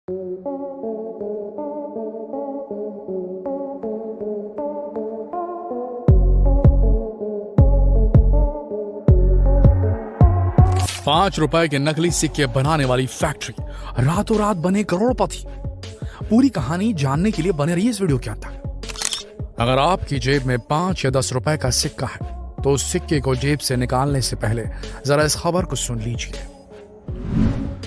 ₹5 के नकली सिक्के बनाने वाली फैक्ट्री, रातों रात बने करोड़पति। पूरी कहानी जानने के लिए बने रहिए इस वीडियो के अंदर। अगर आपकी जेब में 5 या 10 रुपए का सिक्का है तो उस सिक्के को जेब से निकालने से पहले जरा इस खबर को सुन लीजिए।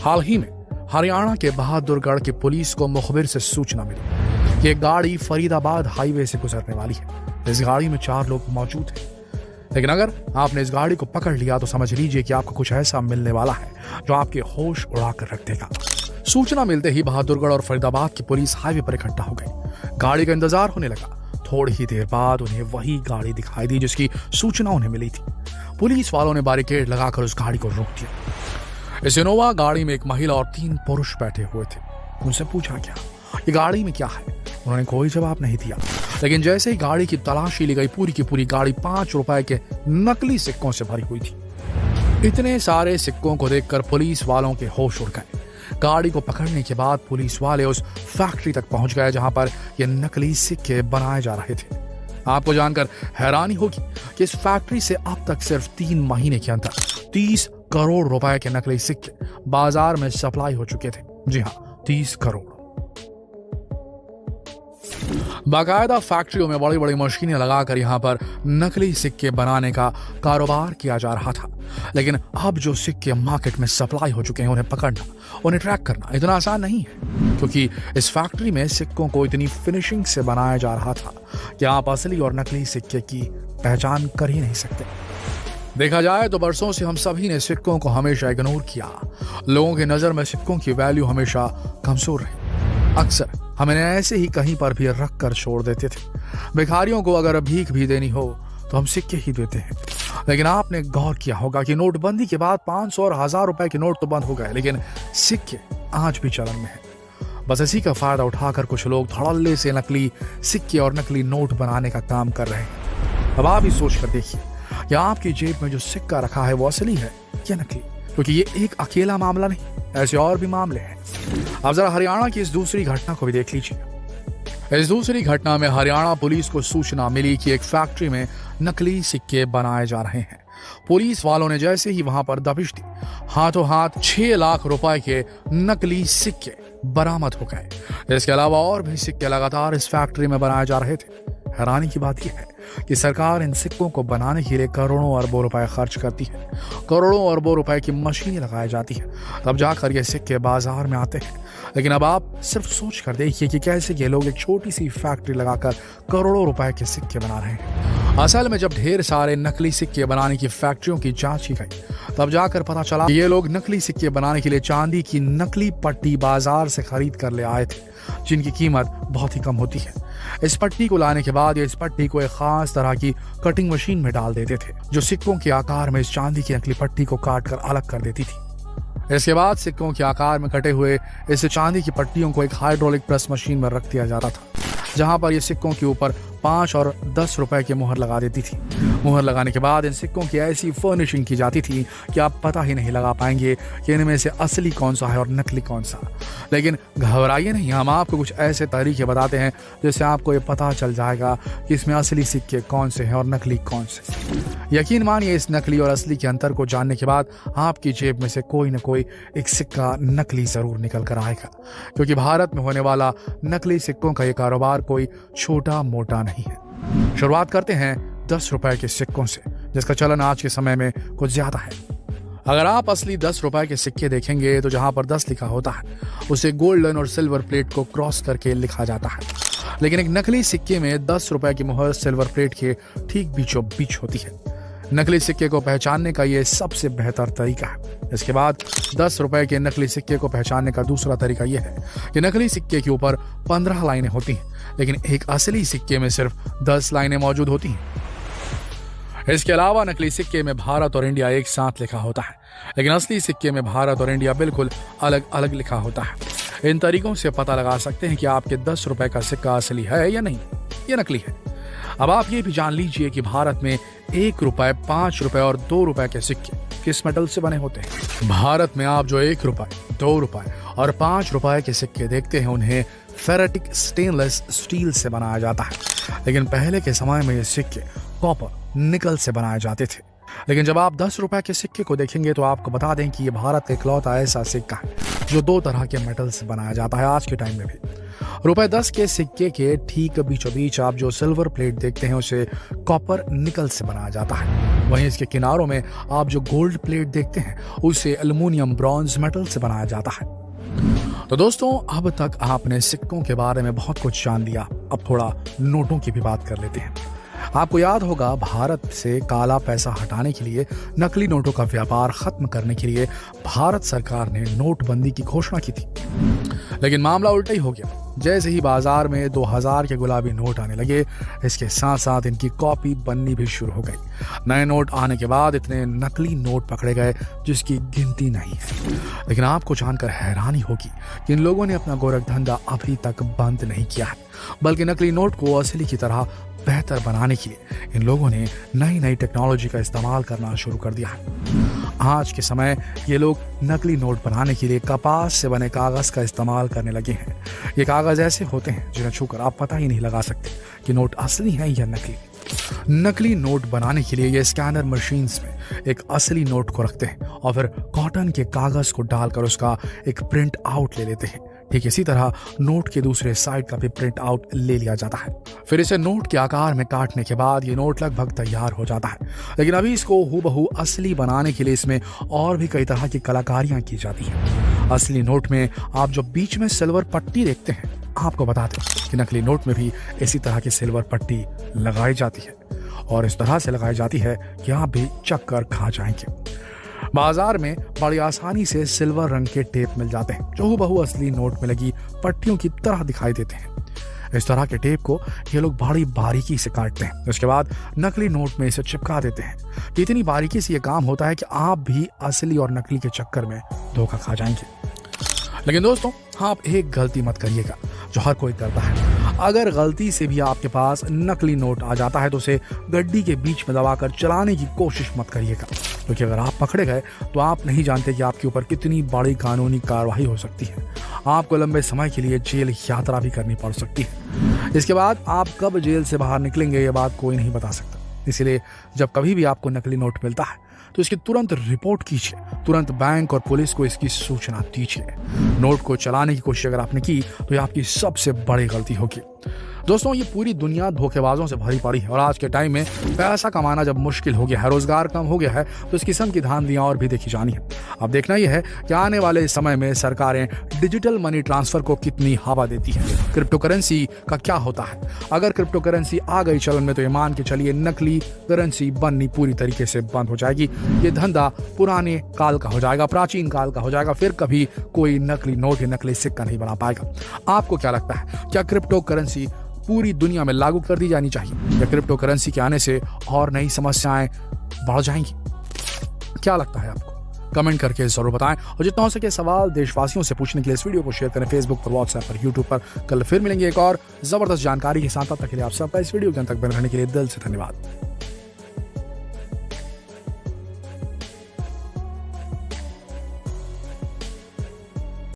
हाल ही में हरियाणा के बहादुरगढ़ की पुलिस को मुखबिर से सूचना मिली कि एक गाड़ी फरीदाबाद हाईवे से गुजरने वाली है। इस गाड़ी में 4 लोग मौजूद हैं, लेकिन अगर आपने इस गाड़ी को पकड़ लिया तो समझ लीजिए कि आपको कुछ ऐसा मिलने वाला है जो आपके होश उड़ा कर रख देगा। सूचना मिलते ही बहादुरगढ़ और फरीदाबाद की पुलिस हाईवे पर इकट्ठा हो गई। गाड़ी का इंतजार होने लगा। थोड़ी ही देर बाद उन्हें वही गाड़ी दिखाई दी जिसकी सूचना उन्हें मिली थी। पुलिस वालों ने बैरिकेड लगाकर उस गाड़ी को रोक दिया। इस इनोवा गाड़ी में एक महिला और 3 पुरुष बैठे हुए थे। उनसे पूछा गया, ये गाड़ी में क्या है? उन्होंने कोई जवाब नहीं दिया। लेकिन जैसे ही गाड़ी की तलाशी ली गई, पूरी की पूरी गाड़ी ₹5 के नकली सिक्कों से भरी हुई थी। इतने सारे सिक्कों को देखकर पुलिस वालों के होश उड़ गए। गाड़ी को पकड़ने के बाद पुलिस वाले उस फैक्ट्री तक पहुंच गए जहां पर ये नकली सिक्के बनाए जा रहे थे। आपको जानकर हैरानी होगी कि इस फैक्ट्री से अब तक सिर्फ 3 महीने के अंदर 30 करोड़ रुपए के नकली सिक्के बाजार में सप्लाई हो चुके थे। जी हाँ, 30 करोड़। बाकायदा फैक्ट्रियों में बड़ी बड़ी मशीनें लगाकर यहां पर नकली सिक्के बनाने का कारोबार किया जा रहा था। लेकिन अब जो सिक्के मार्केट में सप्लाई हो चुके हैं, उन्हें पकड़ना, उन्हें ट्रैक करना इतना आसान नहीं है, क्योंकि इस फैक्ट्री में सिक्कों को इतनी फिनिशिंग से बनाया जा रहा था कि आप असली और नकली सिक्के की पहचान कर ही नहीं सकते। देखा जाए तो बरसों से हम सभी ने सिक्कों को हमेशा इग्नोर किया। लोगों की नजर में सिक्कों की वैल्यू हमेशा कमजोर रही। अक्सर हमें ऐसे ही कहीं पर भी रख कर छोड़ देते थे। भिखारियों को अगर भीख भी देनी हो तो हम सिक्के ही देते हैं। लेकिन आपने गौर किया होगा कि नोटबंदी के बाद 500 और 1000 रुपए के नोट तो बंद हो गए, लेकिन सिक्के आज भी चलन में है। बस इसी का फायदा उठाकर कुछ लोग धड़ल्ले से नकली सिक्के और नकली नोट बनाने का काम कर रहे हैं। अब आप ही सोच कर देखिए कि आपकी जेब में जो सिक्का रखा है वो असली है या नकली, क्योंकि ये एक अकेला मामला नहीं, ऐसे और भी मामले हैं। अब जरा हरियाणा की इस दूसरी घटना को भी देख लीजिए। इस दूसरी घटना में हरियाणा पुलिस को सूचना मिली कि एक फैक्ट्री में नकली सिक्के बनाए जा रहे हैं। पुलिस वालों ने जैसे ही वहां पर दबिश दी, हाथों हाथ 6 लाख रुपए के नकली सिक्के बरामद हो गए। इसके अलावा और भी सिक्के लगातार इस फैक्ट्री में बनाए जा रहे थे। हैरानी की बात यह है कि सरकार इन सिक्कों को बनाने के लिए करोड़ों अरबों रुपए खर्च करती है। करोड़ों अरबों रुपए की मशीनें लगाई जाती है, तब जाकर ये सिक्के बाजार में आते हैं। लेकिन अब आप सिर्फ सोच कर देखिए कि कैसे ये लोग एक छोटी सी फैक्ट्री लगाकर करोड़ों रुपए के सिक्के बना रहे हैं। असल में जब ढेर सारे नकली सिक्के बनाने की फैक्ट्रियों की जांच की गई, तब जाकर पता चला कि ये लोग नकली सिक्के बनाने के लिए चांदी की नकली पट्टी बाजार से खरीद कर ले आए थे, जिनकी कीमत बहुत ही कम होती है। इस पट्टी को लाने के बाद इस पट्टी को एक खास तरह की कटिंग मशीन में डाल देते थे, जो सिक्कों के आकार में इस चांदी की नकली पट्टी को काट कर अलग कर देती थी। इसके बाद सिक्कों के आकार में कटे हुए इस चांदी की पट्टियों को एक हाइड्रोलिक प्रेस मशीन में रख दिया जाता था, जहां पर ये सिक्कों के ऊपर 5 और 10 रुपए की मुहर लगा देती थी। मुहर लगाने के बाद इन सिक्कों की ऐसी फर्निशिंग की जाती थी कि आप पता ही नहीं लगा पाएंगे कि इनमें से असली कौन सा है और नकली कौन सा। लेकिन घबराइए नहीं, हम आपको कुछ ऐसे तरीके बताते हैं जिससे आपको ये पता चल जाएगा कि इसमें असली सिक्के कौन से हैं और नकली कौन से। यकीन मानिए, इस नकली और असली के अंतर को जानने के बाद आपकी जेब में से कोई न कोई एक सिक्का नकली जरूर निकल कर आएगा, क्योंकि भारत में होने वाला नकली सिक्कों का ये कारोबार कोई छोटा मोटा नहीं है। शुरुआत करते हैं 10 रुपए के सिक्कों से, जिसका चलन आज के समय में कुछ ज्यादा है। अगर आप असली 10 रुपए के सिक्के देखेंगे तो जहां पर 10 लिखा होता है, उसे गोल्डन और सिल्वर प्लेट को क्रॉस करके लिखा जाता है। लेकिन एक नकली सिक्के में 10 रुपए की मुहर सिल्वर प्लेट के ठीक बीचों बीच होती है। नकली सिक्के को पहचानने का ये सबसे बेहतर तरीका है। इसके बाद 10 रुपए के नकली सिक्के को पहचानने का दूसरा तरीका यह है कि नकली सिक्के के ऊपर 15 लाइनें होती हैं, लेकिन एक असली सिक्के में सिर्फ 10 लाइनें मौजूद होती हैं। इसके अलावा नकली सिक्के में भारत और इंडिया एक साथ लिखा होता है, लेकिन असली सिक्के में भारत और इंडिया बिल्कुल अलग अलग लिखा होता है। इन तरीकों से पता लगा सकते हैं कि आपके 10 रुपए का सिक्का असली है या नहीं, या नकली है। अब आप ये भी जान लीजिए कि भारत में 1 रुपए, 5 रुपए और 2 रुपए के सिक्के किस मेटल से बने होते हैं। भारत में आप जो 1 रुपए, 2 रुपए और 5 रुपए के सिक्के देखते हैं, उन्हें फेरेटिक स्टेनलेस स्टील से बनाया जाता है। लेकिन पहले के समय में ये सिक्के कॉपर निकल से बनाए जाते थे। लेकिन जब आप 10 रुपए के सिक्के को देखेंगे तो आपको बता दें कि ये भारत का इकलौता ऐसा सिक्का है जो 2 तरह के मेटल से बनाया जाता है आज के टाइम में भी। रुपए 10 के सिक्के के ठीक बीचों बीच आप जो सिल्वर प्लेट देखते हैं उसे कॉपर निकल से बनाया जाता है। वहीं इसके किनारों में आप जो गोल्ड प्लेट देखते हैं उसे एल्युमिनियम ब्रॉन्ज मेटल से बनाया जाता है। तो दोस्तों, अब तक आपने सिक्कों के बारे में बहुत कुछ जान लिया। अब थोड़ा नोटों की भी बात कर लेते हैं। आपको याद होगा, भारत से काला पैसा हटाने के लिए, नकली नोटों का व्यापार खत्म करने के लिए भारत सरकार ने नोटबंदी की घोषणा की थी। लेकिन मामला उल्टा ही हो गया। जैसे ही बाजार में 2000 के गुलाबी नोट आने लगे, इसके साथ साथ इनकी कॉपी बननी भी शुरू हो गई। नए नोट आने के बाद इतने नकली नोट पकड़े गए जिसकी गिनती नहीं है। लेकिन आपको जानकर हैरानी होगी कि इन लोगों ने अपना गोरख धंधा अभी तक बंद नहीं किया है, बल्कि नकली नोट को असली की तरह बेहतर बनाने के लिए इन लोगों ने नई नई टेक्नोलॉजी का इस्तेमाल करना शुरू कर दिया है। आज के समय ये लोग नकली नोट बनाने के लिए कपास से बने कागज का इस्तेमाल करने लगे हैं। ये कागज ऐसे होते हैं जिन्हें छूकर आप पता ही नहीं लगा सकते कि नोट असली है या नकली। नकली नोट बनाने के लिए ये स्कैनर मशीन्स में एक असली नोट को रखते हैं और फिर कॉटन के कागज को डालकर उसका एक प्रिंट आउट ले लेते हैं। ठीक इसी तरह नोट के दूसरे साइड का भी प्रिंट आउट ले लिया जाता है। फिर इसे नोट के आकार में काटने के बाद ये नोट लगभग तैयार हो जाता है। लेकिन अभी इसको हूबहू असली बनाने के लिए इसमें और भी कई तरह की कलाकारियां की जाती हैं। असली नोट में आप जो बीच में सिल्वर पट्टी देखते हैं, आपको बता दें कि नकली नोट में भी इसी तरह की सिल्वर पट्टी लगाई जाती है और इस तरह से लगाई जाती है कि आप भी चक्कर खा जाएंगे। बाजार में बड़ी आसानी से सिल्वर रंग के टेप मिल जाते हैं जो हूबहू असली नोट में लगी पट्टियों की तरह दिखाई देते हैं। इस तरह के टेप को ये लोग बड़ी बारीकी से काटते हैं। उसके बाद नकली नोट में इसे चिपका देते हैं। इतनी बारीकी से ये काम होता है कि आप भी असली और नकली के चक्कर में धोखा खा जाएंगे। लेकिन दोस्तों, आप एक गलती मत करिएगा जो हर कोई करता है। अगर गलती से भी आपके पास नकली नोट आ जाता है तो उसे गड्डी के बीच में दबाकर चलाने की कोशिश मत करिएगा, क्योंकि अगर आप पकड़े गए तो आप नहीं जानते कि आपके ऊपर कितनी बड़ी कानूनी कार्रवाई हो सकती है। आपको लंबे समय के लिए जेल यात्रा भी करनी पड़ सकती है। इसके बाद आप कब जेल से बाहर निकलेंगे ये बात कोई नहीं बता सकता। इसलिए जब कभी भी आपको नकली नोट मिलता है तो इसकी तुरंत रिपोर्ट कीजिए, तुरंत बैंक और पुलिस को इसकी सूचना दीजिए। नोट को चलाने की कोशिश अगर आपने की तो ये आपकी सबसे बड़ी गलती होगी। दोस्तों, ये पूरी दुनिया धोखेबाजों से भरी पड़ी है और आज के टाइम में पैसा कमाना जब मुश्किल हो गया है, रोजगार कम हो गया है, तो इस किस्म की धांधलियां और भी देखी जानी है। अब देखना यह है कि आने वाले समय में सरकारें डिजिटल मनी ट्रांसफर को कितनी हवा देती है। क्रिप्टो करेंसी का क्या होता है? अगर क्रिप्टो करेंसी आ गई चलन में तो ये मान के चलिए नकली करेंसी बननी पूरी तरीके से बंद हो जाएगी। ये धंधा पुराने काल का हो जाएगा, प्राचीन काल का हो जाएगा। फिर कभी कोई नकली नोट या नकली सिक्का नहीं बना पाएगा। आपको क्या लगता है, क्या क्रिप्टो करेंसी पूरी दुनिया में लागू कर दी जानी चाहिए या क्रिप्टो करेंसी के आने से और नई समस्याएं बढ़ जाएंगी? क्या लगता है आपको? कमेंट करके जरूर बताएं और जितना हो सके सवाल देशवासियों से पूछने के लिए इस वीडियो को शेयर करें फेसबुक पर, व्हाट्सएप पर, यूट्यूब पर। कल फिर मिलेंगे एक और जबरदस्त जानकारी के साथ। तब तक के लिए आप सबका इस वीडियो के अंत तक बने रहने के लिए दिल से धन्यवाद।